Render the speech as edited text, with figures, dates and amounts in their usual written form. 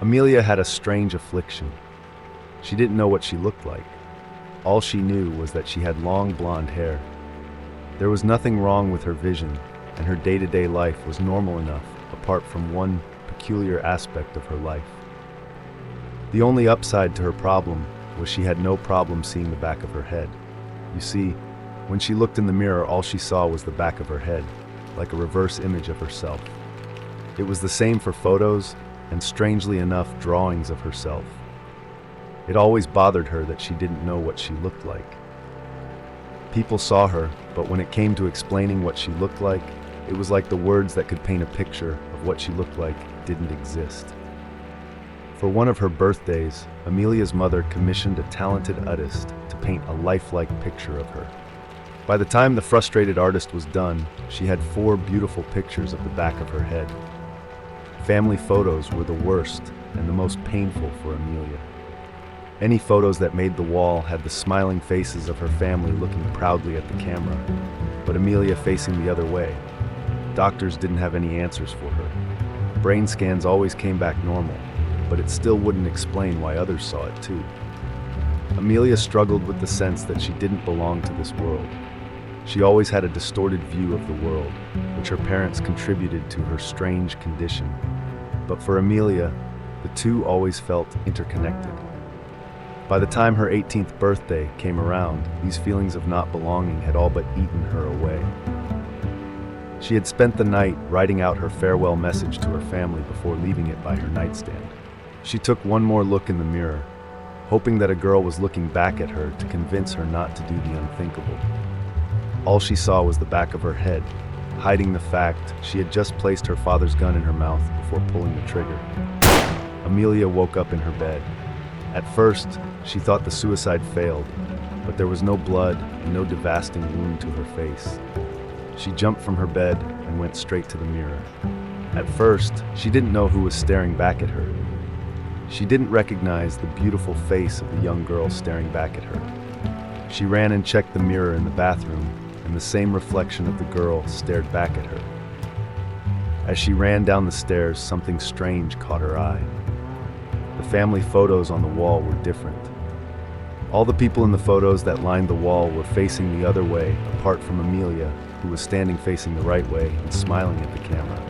Amelia had a strange affliction. She didn't know what she looked like. All she knew was that she had long blonde hair. There was nothing wrong with her vision, and her day-to-day life was normal enough, apart from one peculiar aspect of her life. The only upside to her problem was she had no problem seeing the back of her head. You see, when she looked in the mirror, all she saw was the back of her head, like a reverse image of herself. It was the same for photos and, strangely enough, drawings of herself. It always bothered her that she didn't know what she looked like. People saw her, but when it came to explaining what she looked like, it was like the words that could paint a picture of what she looked like didn't exist. For one of her birthdays, Amelia's mother commissioned a talented artist to paint a lifelike picture of her. By the time the frustrated artist was done, she had 4 beautiful pictures of the back of her head. Family photos were the worst and the most painful for Amelia. Any photos that made the wall had the smiling faces of her family looking proudly at the camera, but Amelia facing the other way. Doctors didn't have any answers for her. Brain scans always came back normal, but it still wouldn't explain why others saw it too. Amelia struggled with the sense that she didn't belong to this world. She always had a distorted view of the world, which her parents contributed to her strange condition. But for Amelia, the two always felt interconnected. By the time her 18th birthday came around, these feelings of not belonging had all but eaten her away. She had spent the night writing out her farewell message to her family before leaving it by her nightstand. She took one more look in the mirror, hoping that a girl was looking back at her to convince her not to do the unthinkable. All she saw was the back of her head, hiding the fact she had just placed her father's gun in her mouth before pulling the trigger. Amelia woke up in her bed. At first, she thought the suicide failed, but there was no blood and no devastating wound to her face. She jumped from her bed and went straight to the mirror. At first, she didn't know who was staring back at her. She didn't recognize the beautiful face of the young girl staring back at her. She ran and checked the mirror in the bathroom, and the same reflection of the girl stared back at her. As she ran down the stairs, something strange caught her eye. The family photos on the wall were different. All the people in the photos that lined the wall were facing the other way, apart from Amelia, who was standing facing the right way and smiling at the camera.